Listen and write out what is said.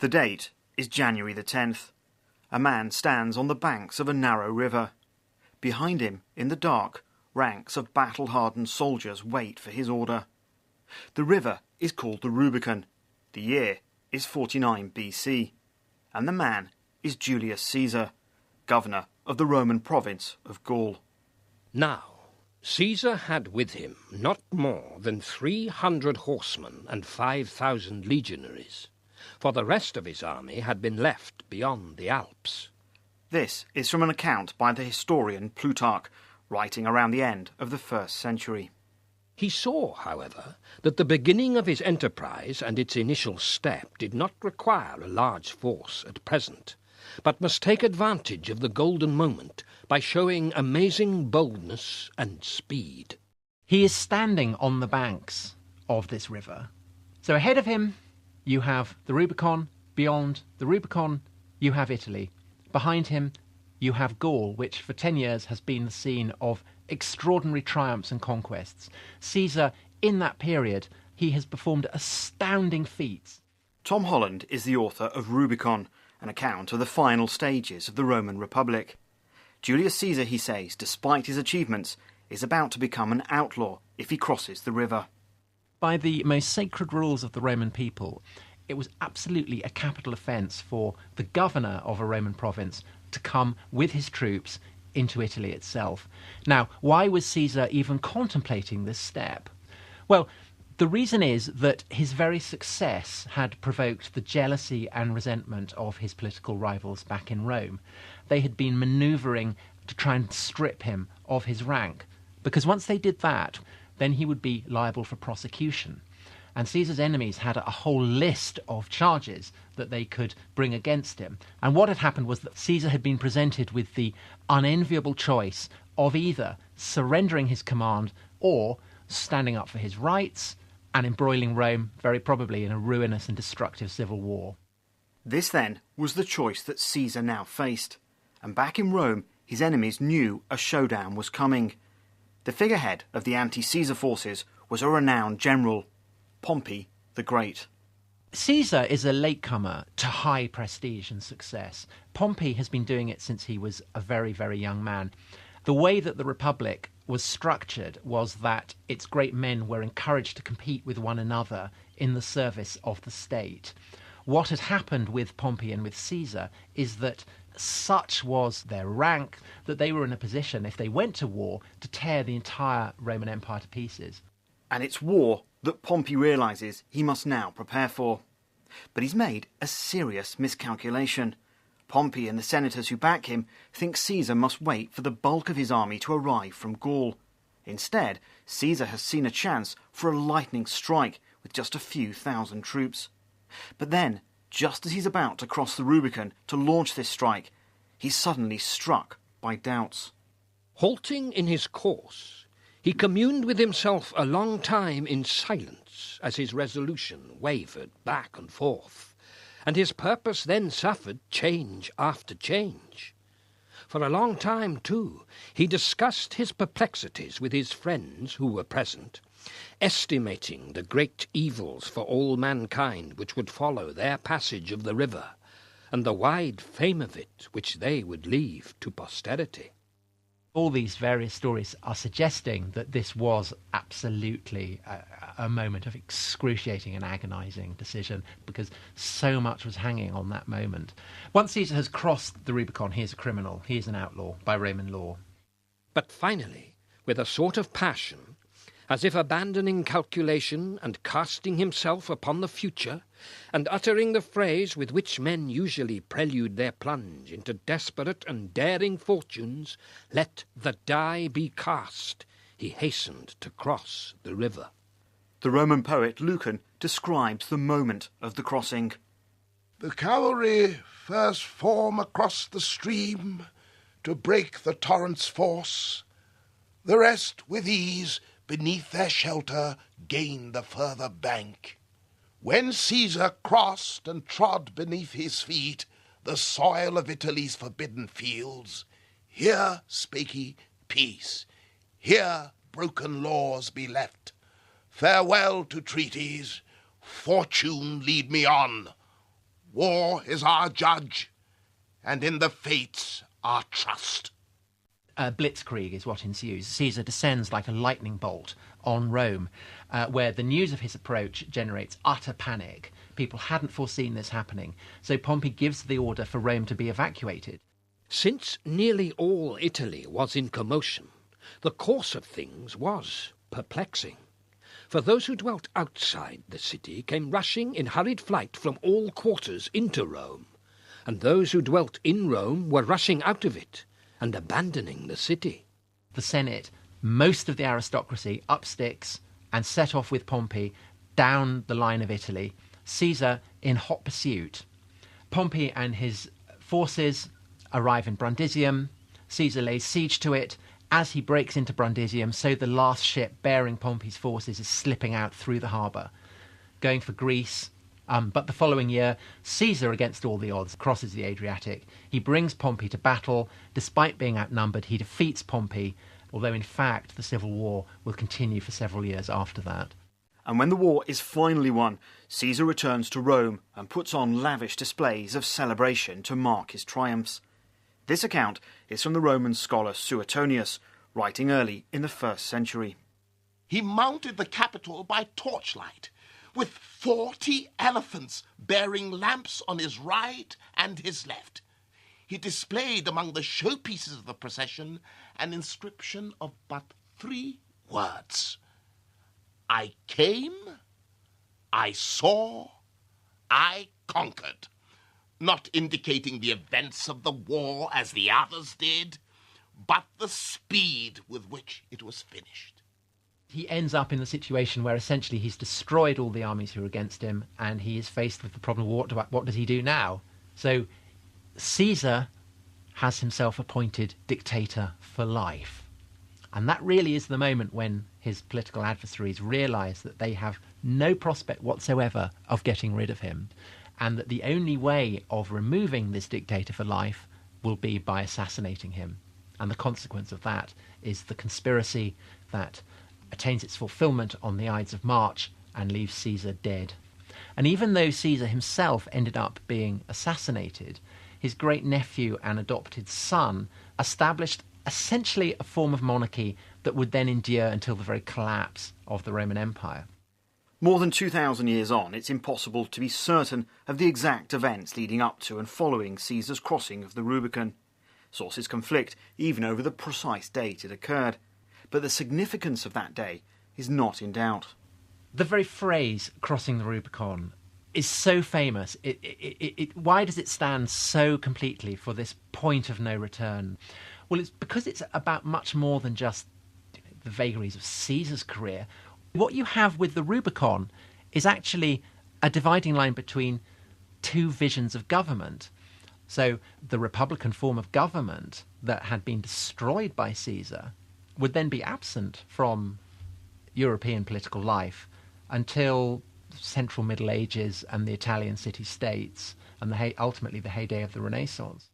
The date is January the 10th. A man stands on the banks of a narrow river. Behind him, in the dark, ranks of battle-hardened soldiers wait for his order. The river is called the Rubicon. The year is 49 BC. And the man is Julius Caesar, governor of the Roman province of Gaul. Now, Caesar had with him not more than 300 horsemen and 5,000 legionaries, for the rest of his army had been left beyond the Alps. This is from an account by the historian Plutarch, writing around the end of the 1st century. He saw, however, that the beginning of his enterprise and its initial step did not require a large force at present, but must take advantage of the golden moment by showing amazing boldness and speed. He is standing on the banks of this river. So ahead of him, you have the Rubicon. Beyond the Rubicon, you have Italy. Behind him, you have Gaul, which for 10 years has been the scene of extraordinary triumphs and conquests. Caesar, in that period, he has performed astounding feats. Tom Holland is the author of Rubicon, an account of the final stages of the Roman Republic. Julius Caesar, he says, despite his achievements, is about to become an outlaw if he crosses the river. By the most sacred rules of the Roman people, it was absolutely a capital offence for the governor of a Roman province to come with his troops into Italy itself. Now, why was Caesar even contemplating this step? Well, the reason is that his very success had provoked the jealousy and resentment of his political rivals back in Rome. They had been manoeuvring to try and strip him of his rank, because once they did that, then he would be liable for prosecution. And Caesar's enemies had a whole list of charges that they could bring against him. And what had happened was that Caesar had been presented with the unenviable choice of either surrendering his command or standing up for his rights and embroiling Rome, very probably, in a ruinous and destructive civil war. This, then, was the choice that Caesar now faced. And back in Rome, his enemies knew a showdown was coming. The figurehead of the anti-Caesar forces was a renowned general, Pompey the Great. Caesar is a latecomer to high prestige and success. Pompey has been doing it since he was a very, very young man. The way that the Republic was structured was that its great men were encouraged to compete with one another in the service of the state. What had happened with Pompey and with Caesar is that such was their rank that they were in a position, if they went to war, to tear the entire Roman Empire to pieces. And it's war that Pompey realises he must now prepare for. But he's made a serious miscalculation. Pompey and the senators who back him think Caesar must wait for the bulk of his army to arrive from Gaul. Instead, Caesar has seen a chance for a lightning strike with just a few thousand troops. But then, just as he's about to cross the Rubicon to launch this strike, he's suddenly struck by doubts. Halting in his course, he communed with himself a long time in silence as his resolution wavered back and forth, and his purpose then suffered change after change. For a long time, too, he discussed his perplexities with his friends who were present, estimating the great evils for all mankind which would follow their passage of the river, and the wide fame of it which they would leave to posterity. All these various stories are suggesting that this was absolutely a moment of excruciating and agonising decision, because so much was hanging on that moment. Once Caesar has crossed the Rubicon, he is a criminal, he is an outlaw by Roman law. But finally, with a sort of passion, as if abandoning calculation and casting himself upon the future, and uttering the phrase with which men usually prelude their plunge into desperate and daring fortunes, "Let the die be cast," he hastened to cross the river. The Roman poet Lucan describes the moment of the crossing. The cavalry first form across the stream to break the torrent's force. The rest with ease beneath their shelter gain the further bank. When Caesar crossed and trod beneath his feet the soil of Italy's forbidden fields, here spake he, peace, here broken laws be left. Farewell to treaties, fortune lead me on. War is our judge, and in the fates our trust. Blitzkrieg is what ensues. Caesar descends like a lightning bolt on Rome, where the news of his approach generates utter panic. People hadn't foreseen this happening, so Pompey gives the order for Rome to be evacuated. Since nearly all Italy was in commotion, the course of things was perplexing. For those who dwelt outside the city came rushing in hurried flight from all quarters into Rome, and those who dwelt in Rome were rushing out of it and abandoning the city. The Senate, most of the aristocracy, up sticks and set off with Pompey down the line of Italy, Caesar in hot pursuit. Pompey and his forces arrive in Brundisium. Caesar lays siege to it. As he breaks into Brundisium, so the last ship bearing Pompey's forces is slipping out through the harbour, going for Greece. But the following year, Caesar, against all the odds, crosses the Adriatic. He brings Pompey to battle. Despite being outnumbered, he defeats Pompey, although in fact the civil war will continue for several years after that. And when the war is finally won, Caesar returns to Rome and puts on lavish displays of celebration to mark his triumphs. This account is from the Roman scholar Suetonius, writing early in the 1st century. He mounted the Capitol by torchlight, with 40 elephants bearing lamps on his right and his left. He displayed among the showpieces of the procession an inscription of but 3 words. I came, I saw, I conquered, not indicating the events of the war as the others did, but the speed with which it was finished. He ends up in the situation where essentially he's destroyed all the armies who are against him, and he is faced with the problem of what does he do now? So Caesar has himself appointed dictator for life. And that really is the moment when his political adversaries realise that they have no prospect whatsoever of getting rid of him, and that the only way of removing this dictator for life will be by assassinating him. And the consequence of that is the conspiracy that attains its fulfilment on the Ides of March and leaves Caesar dead. And even though Caesar himself ended up being assassinated, his great-nephew and adopted son established essentially a form of monarchy that would then endure until the very collapse of the Roman Empire. More than 2,000 years on, it's impossible to be certain of the exact events leading up to and following Caesar's crossing of the Rubicon. Sources conflict even over the precise date it occurred, but the significance of that day is not in doubt. The very phrase, crossing the Rubicon, is so famous. Why does it stand so completely for this point of no return? Well, it's because it's about much more than just the vagaries of Caesar's career. What you have with the Rubicon is actually a dividing line between two visions of government. So the republican form of government that had been destroyed by Caesar would then be absent from European political life until Central Middle Ages and the Italian city-states and ultimately the heyday of the Renaissance.